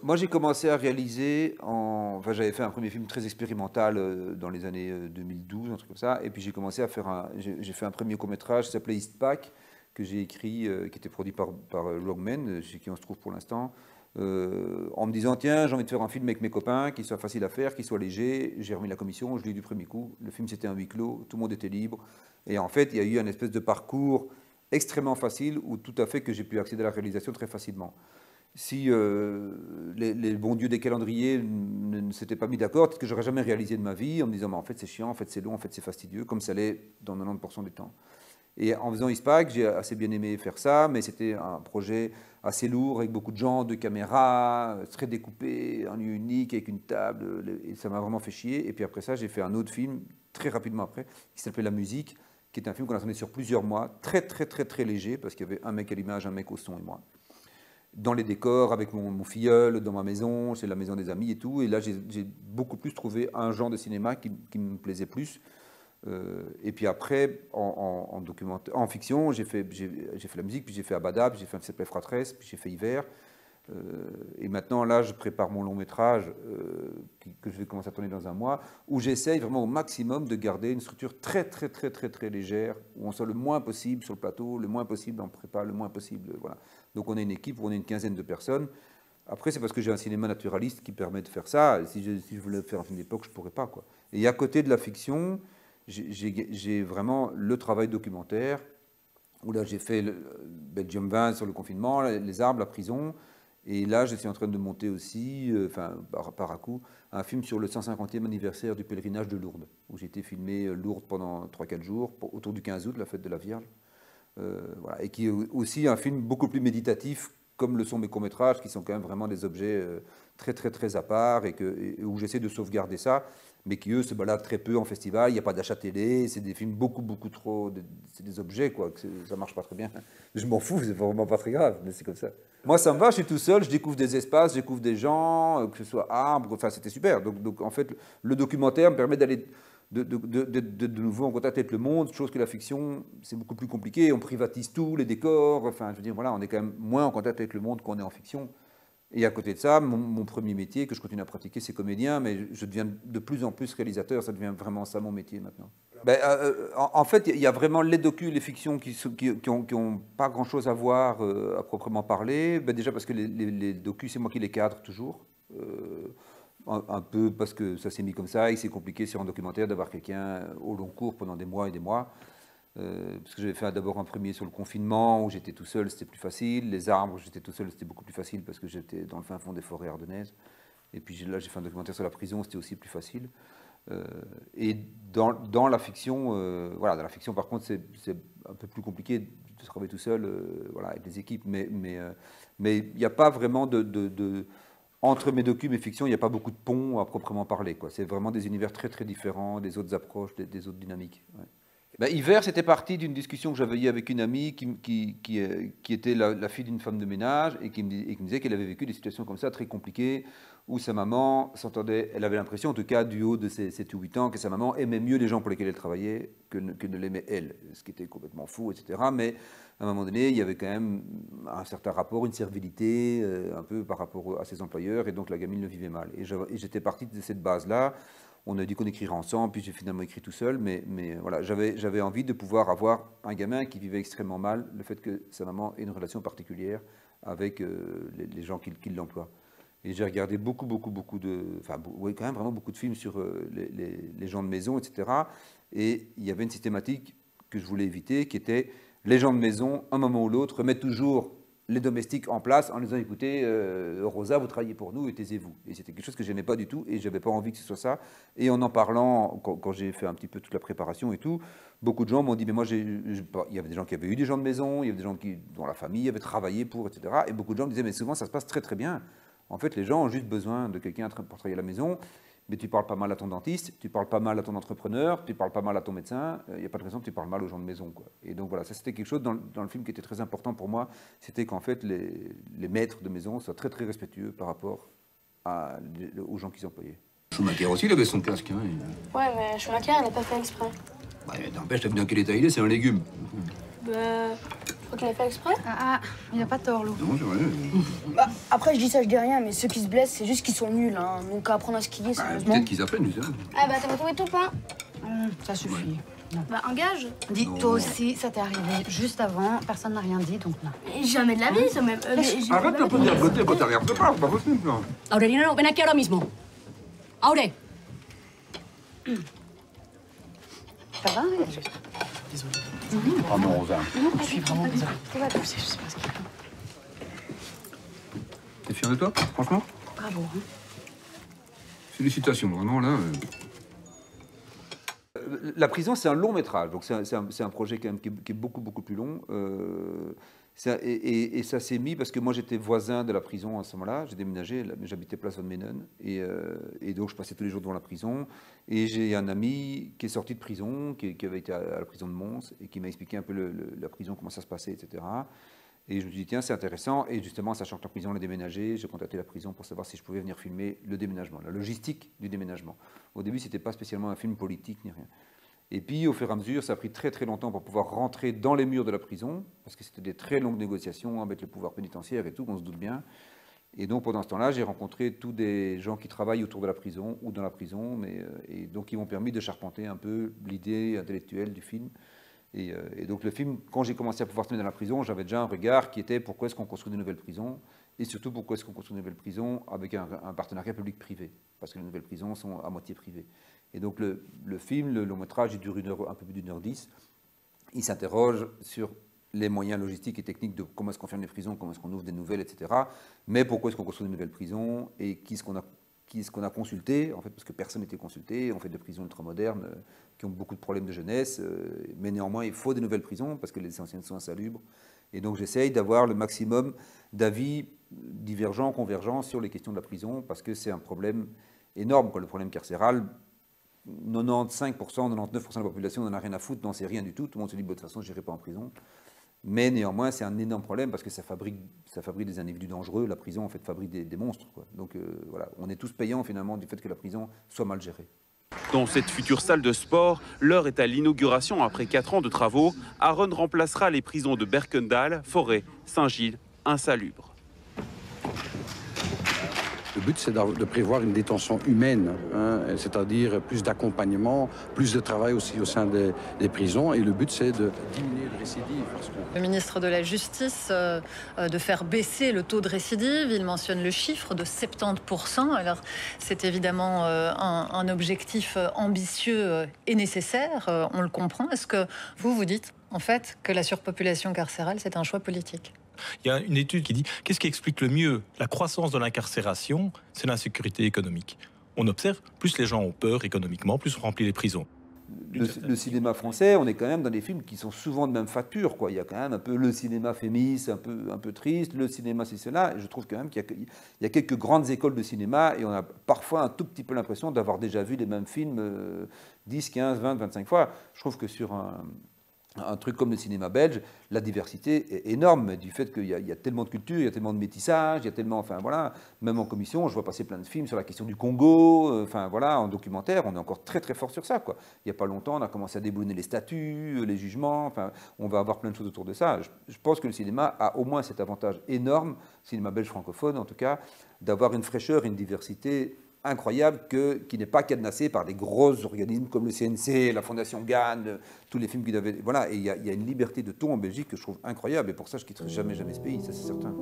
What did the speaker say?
Moi, j'ai commencé à réaliser Enfin, j'avais fait un premier film très expérimental dans les années 2012, un truc comme ça. Et puis, j'ai commencé à faire J'ai fait un premier court-métrage qui s'appelait Eastpak, que j'ai écrit, qui était produit par Longman, chez qui on se trouve pour l'instant, en me disant, tiens, j'ai envie de faire un film avec mes copains, qui soit facile à faire, qui soit léger. J'ai remis la commission, je l'ai eu du premier coup. Le film, c'était un huis clos, tout le monde était libre. Et en fait, il y a eu un espèce de parcours extrêmement facile, où tout à fait que j'ai pu accéder à la réalisation très facilement. Si les bons dieux des calendriers ne s'étaient pas mis d'accord, peut-être que j'aurais jamais réalisé de ma vie en me disant, mais en fait c'est chiant, en fait c'est long, en fait c'est fastidieux, comme ça l'est dans 90% du temps. Et en faisant ISPAC, j'ai assez bien aimé faire ça, mais c'était un projet assez lourd, avec beaucoup de gens, de caméras, très découpé, un lieu unique, avec une table, et ça m'a vraiment fait chier. Et puis après ça, j'ai fait un autre film, très rapidement après, qui s'appelait La Musique, qui est un film qu'on a tourné sur plusieurs mois, très très très très léger, parce qu'il y avait un mec à l'image, un mec au son et moi, dans les décors, avec mon filleul, dans ma maison, chez la maison des amis et tout. Et là, j'ai beaucoup plus trouvé un genre de cinéma qui me plaisait plus. Et puis après, en fiction, j'ai fait la musique, puis j'ai fait Abada, puis j'ai fait un qui s'appelait Fratresse, puis j'ai fait Hiver. Et maintenant, là, je prépare mon long métrage que je vais commencer à tourner dans un mois, où j'essaye vraiment au maximum de garder une structure très, très, très, très, très légère, où on soit le moins possible sur le plateau, le moins possible en prépa, le moins possible, voilà. Donc on a une équipe où on est une quinzaine de personnes. Après, c'est parce que j'ai un cinéma naturaliste qui permet de faire ça. Si je voulais faire un film d'époque, je ne pourrais pas, quoi. Et à côté de la fiction, j'ai vraiment le travail documentaire, où là, j'ai fait le Belgium 20 sur le confinement, les arbres, la prison. Et là, je suis en train de monter aussi, enfin, par à coup, un film sur le 150e anniversaire du pèlerinage de Lourdes, où j'ai été filmé Lourdes pendant 3-4 jours, autour du 15 août, la fête de la Vierge. Voilà, et qui est aussi un film beaucoup plus méditatif, comme le sont mes courts-métrages, qui sont quand même vraiment des objets très, très, très à part, et où j'essaie de sauvegarder ça, mais qui, eux, se baladent très peu en festival. Il n'y a pas d'achat télé, c'est des films beaucoup, beaucoup trop... C'est des objets, quoi, que ça marche pas très bien. Je m'en fous, c'est vraiment pas très grave, mais c'est comme ça. Moi, ça me va, je suis tout seul, je découvre des espaces, je découvre des gens, que ce soit arbres, enfin, c'était super. Donc, en fait, le documentaire me permet d'aller de nouveau en contact avec le monde, chose que la fiction, c'est beaucoup plus compliqué. On privatise tout, les décors, enfin, je veux dire, voilà, on est quand même moins en contact avec le monde qu'on est en fiction. Et à côté de ça, mon premier métier que je continue à pratiquer, c'est comédien, mais je deviens de plus en plus réalisateur, ça devient vraiment ça mon métier maintenant. Ben, en fait, il y a vraiment les docus, les fictions qui ont pas grand-chose à voir à proprement parler. Ben, déjà parce que les docus, c'est moi qui les cadre toujours. Un peu parce que ça s'est mis comme ça, et c'est compliqué sur un documentaire d'avoir quelqu'un au long cours pendant des mois et des mois. Parce que j'avais fait d'abord un premier sur le confinement, où j'étais tout seul, c'était plus facile. Les arbres, j'étais tout seul, c'était beaucoup plus facile, parce que j'étais dans le fin fond des forêts ardennaises. Et puis là, j'ai fait un documentaire sur la prison, c'était aussi plus facile. Et dans la fiction, voilà, dans la fiction, par contre, c'est un peu plus compliqué de travailler tout seul, voilà, avec des équipes. Mais il n'y a pas vraiment entre mes documents et mes fictions, il n'y a pas beaucoup de ponts à proprement parler, quoi. C'est vraiment des univers très très différents, des autres approches, des autres dynamiques. Ouais. Ben, Hiver, c'était parti d'une discussion que j'avais eue avec une amie qui était la fille d'une femme de ménage et qui me disait qu'elle avait vécu des situations comme ça, très compliquées, où sa maman s'entendait, elle avait l'impression, en tout cas, du haut de ses 7 ou 8 ans, que sa maman aimait mieux les gens pour lesquels elle travaillait que ne l'aimait elle, ce qui était complètement fou, etc. Mais à un moment donné, il y avait quand même un certain rapport, une servilité, un peu par rapport à ses employeurs, et donc la gamine le vivait mal. Et j'étais parti de cette base-là. On a dit qu'on écrirait ensemble, puis j'ai finalement écrit tout seul, mais voilà, j'avais envie de pouvoir avoir un gamin qui vivait extrêmement mal le fait que sa maman ait une relation particulière avec les gens qui l'emploient. Et j'ai regardé beaucoup oui, quand même vraiment beaucoup de films sur les gens de maison, etc. Et il y avait une systématique que je voulais éviter, qui était les gens de maison, un moment ou l'autre, remettent toujours les domestiques en place en disant, écoutez, Rosa, vous travaillez pour nous et taisez-vous. Et c'était quelque chose que je n'aimais pas du tout et je n'avais pas envie que ce soit ça. Et en parlant, quand j'ai fait un petit peu toute la préparation et tout, beaucoup de gens m'ont dit, mais moi, il y avait des gens qui avaient eu des gens de maison, il y avait des gens dont la famille avait travaillé pour, etc. Et beaucoup de gens me disaient, mais souvent, ça se passe très très bien. En fait, les gens ont juste besoin de quelqu'un pour travailler à la maison. Mais tu parles pas mal à ton dentiste, tu parles pas mal à ton entrepreneur, tu parles pas mal à ton médecin, il n'y a pas de raison que tu parles mal aux gens de maison, quoi. Et donc voilà, ça c'était quelque chose dans le film qui était très important pour moi, c'était qu'en fait les maîtres de maison soient très très respectueux par rapport aux gens qu'ils employaient. Schumacher aussi, il avait son casque. Hein, Ouais, mais Schumacher, il n'a pas fait exprès. Ouais, mais n'empêche, t'as vu dans quel état il est, c'est un légume. Bah, Faut qu'il ait fait exprès. Il a pas tort, Lou. Non, c'est vrai. Bah, après, je dis ça, je dis rien, mais ceux qui se blessent, c'est juste qu'ils sont nuls, hein. Donc à apprendre à skier, sérieusement. Peut-être qu'ils apprennent, tu sais. Ah bah, t'as retrouvé tout pain. Ça suffit. Non. Bah, engage. Dis, toi aussi, ça t'est arrivé juste avant, personne n'a rien dit, donc non. Jamais de la vie, ça même. Arrête un peu de rigoler quand t'arrives pas, c'est pas possible, là. Aureliano, ven aquí ahora mismo. Aure. Ça va? Oh non, Rosa. Je suis vraiment désolée. Ça va, je sais pas ce qu'il faut. T'es fier de toi, franchement? Bravo. Hein. Félicitations, vraiment, là. La prison, c'est un long métrage, donc c'est un projet quand même qui est beaucoup, beaucoup plus long. Et ça s'est mis parce que moi, j'étais voisin de la prison à ce moment-là. J'ai déménagé, j'habitais place Van Menen. Et donc, je passais tous les jours devant la prison. Et j'ai un ami qui est sorti de prison, qui avait été à la prison de Mons, et qui m'a expliqué un peu la prison, comment ça se passait, etc. Et je me suis dit, tiens, c'est intéressant. Et justement, sachant que la prison allait déménager, j'ai contacté la prison pour savoir si je pouvais venir filmer le déménagement, la logistique du déménagement. Au début, ce n'était pas spécialement un film politique ni rien. Et puis, au fur et à mesure, ça a pris très très longtemps pour pouvoir rentrer dans les murs de la prison, parce que c'était des très longues négociations avec le pouvoir pénitentiaire et tout, on se doute bien. Et donc, pendant ce temps-là, j'ai rencontré tous des gens qui travaillent autour de la prison ou dans la prison, et donc, ils m'ont permis de charpenter un peu l'idée intellectuelle du film. Et donc le film, quand j'ai commencé à pouvoir tourner dans la prison, j'avais déjà un regard qui était pourquoi est-ce qu'on construit de nouvelles prisons, et surtout pourquoi est-ce qu'on construit de nouvelles prisons avec un partenariat public-privé, parce que les nouvelles prisons sont à moitié privées. Et donc le film, le long métrage, il dure un peu plus d'1h10, il s'interroge sur les moyens logistiques et techniques de comment est-ce qu'on ferme les prisons, comment est-ce qu'on ouvre des nouvelles, etc. Mais pourquoi est-ce qu'on construit de nouvelles prisons, et qui est-ce qu'on a consulté, en fait, parce que personne n'était consulté. On fait des prisons ultramodernes qui ont beaucoup de problèmes de jeunesse, mais néanmoins, il faut des nouvelles prisons parce que les anciennes sont insalubres. Et donc, j'essaye d'avoir le maximum d'avis divergents, convergents sur les questions de la prison, parce que c'est un problème énorme, quoi. Le problème carcéral, 95%, 99% de la population n'en a rien à foutre, n'en sait rien du tout. Tout le monde se dit, de toute façon, je n'irai pas en prison. Mais néanmoins, c'est un énorme problème parce que ça fabrique des individus dangereux. La prison, en fait, fabrique des monstres, quoi. Donc voilà, on est tous payants finalement du fait que la prison soit mal gérée. Dans cette future salle de sport, l'heure est à l'inauguration après 4 ans de travaux. Aaron remplacera les prisons de Berkendal, Forêt, Saint-Gilles, insalubres. Le but, c'est de prévoir une détention humaine, hein, c'est-à-dire plus d'accompagnement, plus de travail aussi au sein des prisons. Et le but, c'est de diminuer le récidive. Le ministre de la Justice, de faire baisser le taux de récidive. Il mentionne le chiffre de 70%. Alors, c'est évidemment un objectif ambitieux et nécessaire, on le comprend. Est-ce que vous dites, en fait, que la surpopulation carcérale, c'est un choix politique ? Il y a une étude qui dit qu'est-ce qui explique le mieux la croissance de l'incarcération? C'est l'insécurité économique. On observe, plus les gens ont peur économiquement, plus on remplit les prisons. Le cinéma français, on est quand même dans des films qui sont souvent de même facture, quoi. Il y a quand même un peu le cinéma féministe, un peu triste, le cinéma c'est cela. Et je trouve quand même qu'il y a quelques grandes écoles de cinéma et on a parfois un tout petit peu l'impression d'avoir déjà vu les mêmes films 10, 15, 20, 25 fois. Je trouve que sur un truc comme le cinéma belge, la diversité est énorme du fait qu'il y a tellement de culture, il y a tellement de métissage, il y a tellement, enfin voilà, même en commission, je vois passer plein de films sur la question du Congo, enfin voilà, en documentaire, on est encore très très fort sur ça, quoi. Il n'y a pas longtemps, on a commencé à déboulonner les statuts, les jugements, enfin, on va avoir plein de choses autour de ça. Je pense que le cinéma a au moins cet avantage énorme, cinéma belge francophone en tout cas, d'avoir une fraîcheur, une diversité incroyable qui n'est pas cadenassé par des gros organismes comme le CNC, la Fondation Gann, tous les films qu'il avait. Voilà, et il y a une liberté de ton en Belgique que je trouve incroyable, et pour ça je ne quitterai jamais ce pays, ça c'est certain.